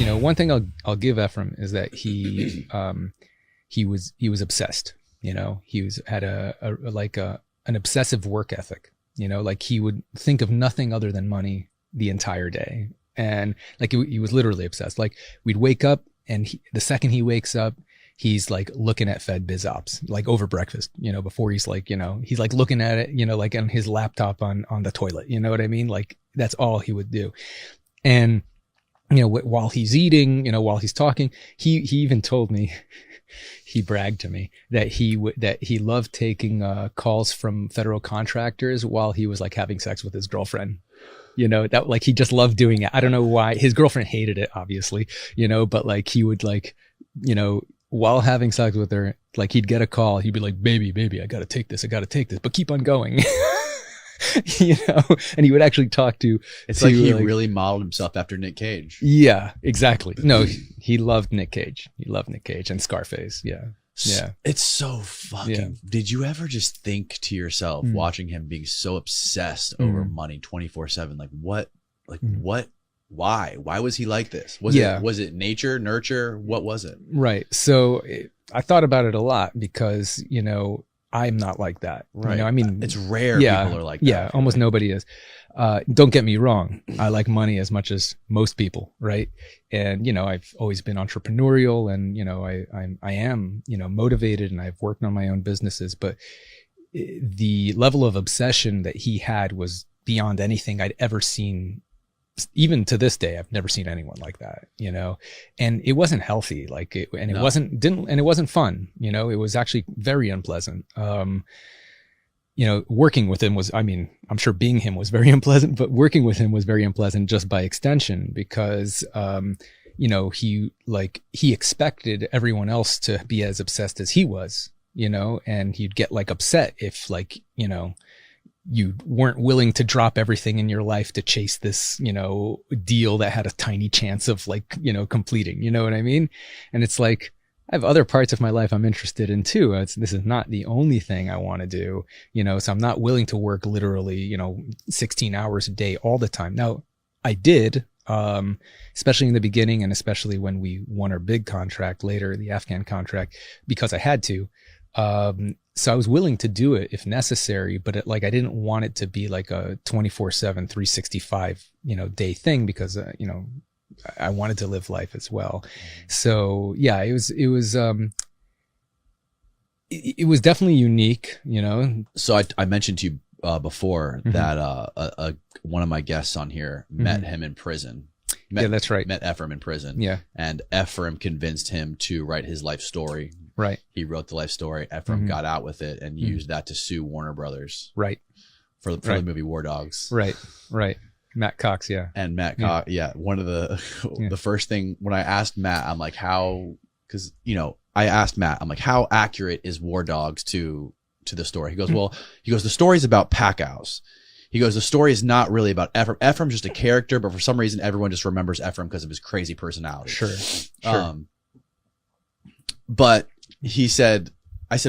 one thing I'll give Ephraim is that he was obsessed. He had an obsessive work ethic. Like he would think of nothing other than money the entire day, and like he was literally obsessed. Like we'd wake up, and the second he wakes up, he's like looking at Fed Biz Ops, like over breakfast, before he's like, he's like looking at it, like on his laptop on the toilet. You know what I mean? Like that's all he would do. And, while he's eating, while he's talking, he even told me, he bragged to me that he loved taking calls from federal contractors while he was like having sex with his girlfriend. That like he just loved doing it. I don't know why. His girlfriend hated it, obviously, but like he would like, while having sex with her, like he'd get a call, he'd be like, baby, I gotta take this, but keep on going. And he would actually talk to, it's like he really modeled himself after Nick Cage. Yeah, exactly. No, he loved Nick Cage. And Scarface. Yeah. Yeah. It's so fucking, did you ever just think to yourself, watching him being so obsessed over money 24/7, like what, why was he like this? Was it nature, nurture? What was it? Right. So I thought about it a lot because, I'm not like that. Right. I mean, it's rare people are like that. Yeah. Almost nobody is. Don't get me wrong. I like money as much as most people. Right. And, I've always been entrepreneurial and, I am, motivated, and I've worked on my own businesses, but the level of obsession that he had was beyond anything I'd ever seen. Even to this day, I've never seen anyone like that, and it wasn't healthy. It wasn't fun. It was actually very unpleasant. Working with him was, I'm sure being him was very unpleasant, but working with him was very unpleasant just by extension because, he expected everyone else to be as obsessed as he was, and he'd get like upset if you weren't willing to drop everything in your life to chase this, deal that had a tiny chance of completing, you know what I mean? And it's like, I have other parts of my life I'm interested in too. This is not the only thing I want to do, so I'm not willing to work literally, 16 hours a day all the time. Now I did, especially in the beginning and especially when we won our big contract later, the Afghan contract, because I had to. So I was willing to do it if necessary, but I didn't want it to be like a 24/7, 365, day thing because, I wanted to live life as well. So yeah, it was definitely unique, So I mentioned to you before that one of my guests on here met him in prison. Yeah, that's right. Met Ephraim in prison. Yeah. And Ephraim convinced him to write his life story. Right. He wrote the life story. Ephraim got out with it and used that to sue Warner Brothers. Right. For the movie War Dogs. Right. Matt Cox, yeah. And Matt Cox, one of the first thing when I asked Matt, I'm like, how accurate is War Dogs to the story? He goes, the story's about Packouz. He goes, the story is not really about Ephraim. Ephraim's just a character, but for some reason, everyone just remembers Ephraim because of his crazy personality. Sure. But I said,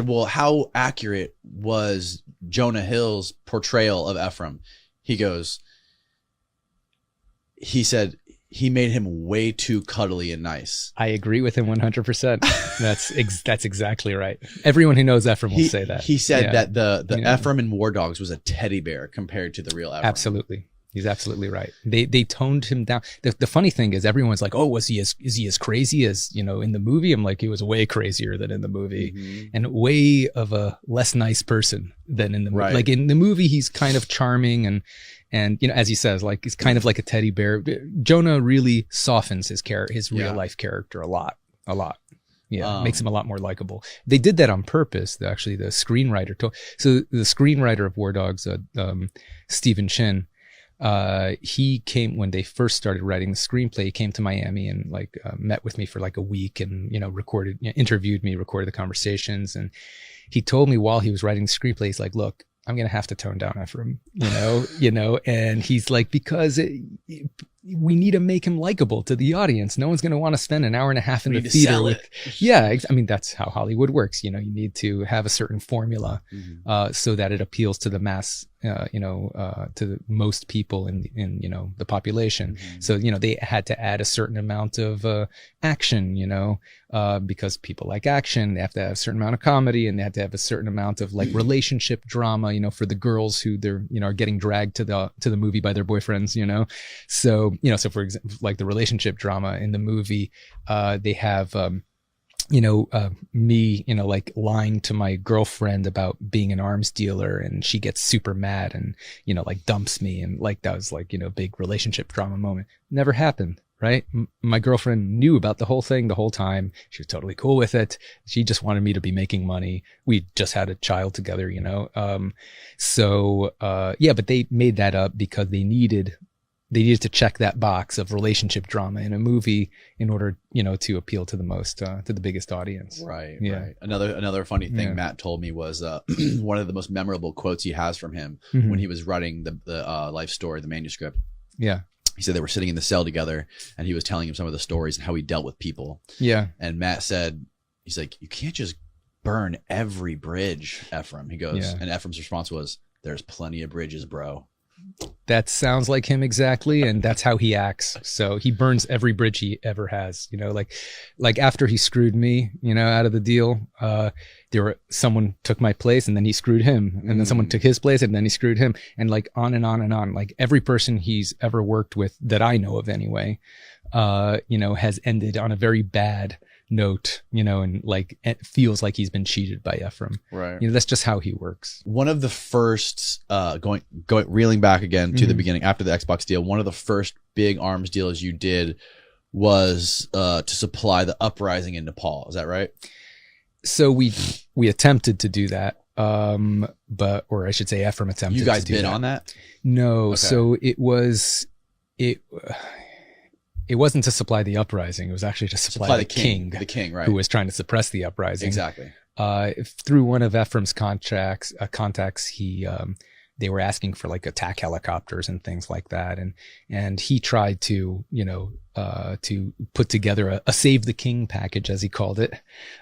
well, how accurate was Jonah Hill's portrayal of Ephraim? He said he made him way too cuddly and nice. I agree with him 100%. That's exactly right. Everyone who knows Ephraim will say that. He said that the Ephraim in War Dogs was a teddy bear compared to the real Ephraim. Absolutely. He's absolutely right. They toned him down. The funny thing is everyone's like, oh, is he as crazy as, in the movie? I'm like, he was way crazier than in the movie and way of a less nice person than in the movie. Right. Like in the movie, he's kind of charming and as he says, like he's kind of like a teddy bear. Jonah really softens his real life character a lot. Yeah, makes him a lot more likable. They did that on purpose. Actually, the screenwriter so the screenwriter of War Dogs, Stephen Chin, he came when they first started writing the screenplay. He came to Miami and met with me for like a week and interviewed me, recorded the conversations, and he told me while he was writing the screenplay, he's like, look, I'm going to have to tone down Ephraim, and he's like, because we need to make him likable to the audience. No one's going to want to spend an hour and a half in the theater with, yeah. I mean, that's how Hollywood works. You need to have a certain formula, so that it appeals to the mass, to the most people in the population. So, they had to add a certain amount of, action, because people like action. They have to have a certain amount of comedy, and they have to have a certain amount of like relationship drama, for the girls who they're, are getting dragged to the movie by their boyfriends, So, so for example, like the relationship drama in the movie, they have, me, like lying to my girlfriend about being an arms dealer, and she gets super mad and, like dumps me. And like, that was like, big relationship drama moment. Never happened. Right. My girlfriend knew about the whole thing the whole time. She was totally cool with it. She just wanted me to be making money. We just had a child together, but they made that up because they needed to check that box of relationship drama in a movie in order, to appeal to the biggest audience. Right. Yeah. Right. Another funny thing Matt told me was one of the most memorable quotes he has from him when he was writing the life story, the manuscript. Yeah. He said they were sitting in the cell together, and he was telling him some of the stories and how he dealt with people. Yeah. And Matt said, he's like, you can't just burn every bridge, Ephraim. He goes, and Ephraim's response was, there's plenty of bridges, bro. That sounds like him exactly, and that's how he acts. So he burns every bridge he ever has. Like after he screwed me, out of the deal, someone took my place, and then he screwed him, and then someone took his place, and then he screwed him, and like on and on and on. Like every person he's ever worked with that I know of anyway, has ended on a very bad note, and like it feels like he's been cheated by Ephraim. Right. That's just how he works. One of the first, going reeling back again to the beginning after the Xbox deal, one of the first big arms deals you did was to supply the uprising in Nepal. Is that right? So we attempted to do that. Or I should say Ephraim attempted to do that. You guys bid on that? No. Okay. So it wasn't to supply the uprising. It was actually to supply the king. The king, right. Who was trying to suppress the uprising. Exactly. Through one of Ephraim's contacts, they were asking for like attack helicopters and things like that. And he tried to, to put together a save the king package, as he called it.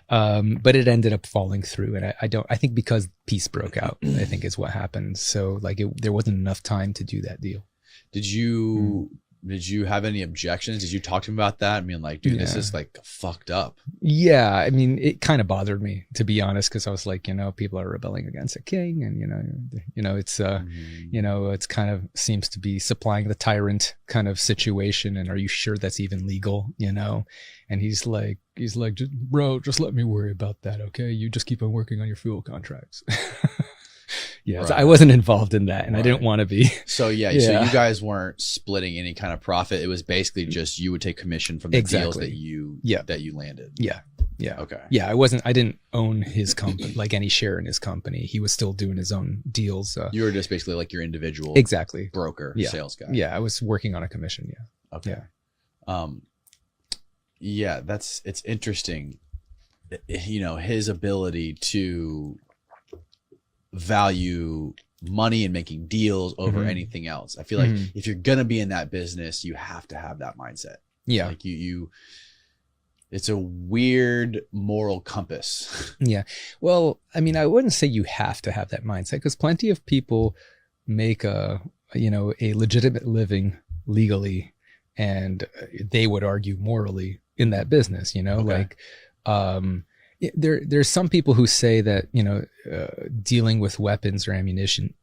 But it ended up falling through. And I think because peace broke out, I think is what happened. So like there wasn't enough time to do that deal. Did you have any objections? Did you talk to him about that? I mean, like, dude, this is like fucked up. Yeah. I mean, it kind of bothered me, to be honest, because I was like, people are rebelling against a king, and, it's, it's kind of seems to be supplying the tyrant kind of situation. And are you sure that's even legal? And he's like, bro, just let me worry about that. Okay. You just keep on working on your fuel contracts. Yeah, right. So I wasn't involved in that, and I didn't want to be. So so you guys weren't splitting any kind of profit. It was basically just you would take commission from the deals that you landed. Yeah. Okay. Yeah, I didn't own his company, like any share in his company. He was still doing his own deals. You were just basically like your individual broker, sales guy. Yeah, I was working on a commission. Yeah. Okay. Yeah. It's interesting. His ability to value money and making deals over anything else. I feel like if you're gonna be in that business, you have to have that mindset. Yeah. Like it's a weird moral compass. Yeah. Well, I mean, I wouldn't say you have to have that mindset, because plenty of people make a legitimate living legally, and they would argue morally in that business, like, there's some people who say that, dealing with weapons or ammunition,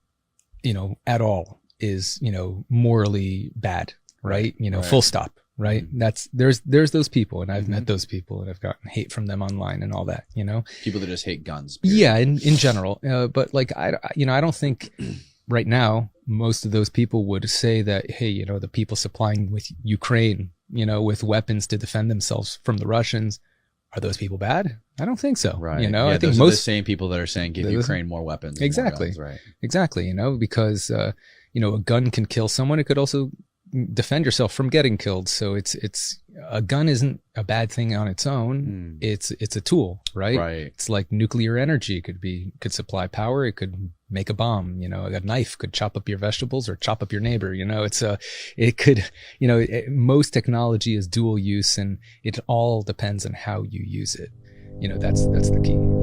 at all is, morally bad, right? Full stop, right? There's those people, and I've met those people, and I've gotten hate from them online and all that, People that just hate guns. Period. Yeah, in general. But like, I don't think right now most of those people would say that, hey, the people supplying with Ukraine, with weapons to defend themselves from the Russians, are those people bad? I don't think so. Right. I think those are the same people that are saying give Ukraine more weapons. Exactly. More guns, right. Exactly. Because, a gun can kill someone. It could also defend yourself from getting killed. So it's a gun isn't a bad thing on its own. It's a tool, right? Right. It's like nuclear energy could supply power. It could make a bomb, you know, a knife could chop up your vegetables or chop up your neighbor, you know, it could, you know, most technology is dual use, and it all depends on how you use it. You know, that's the key.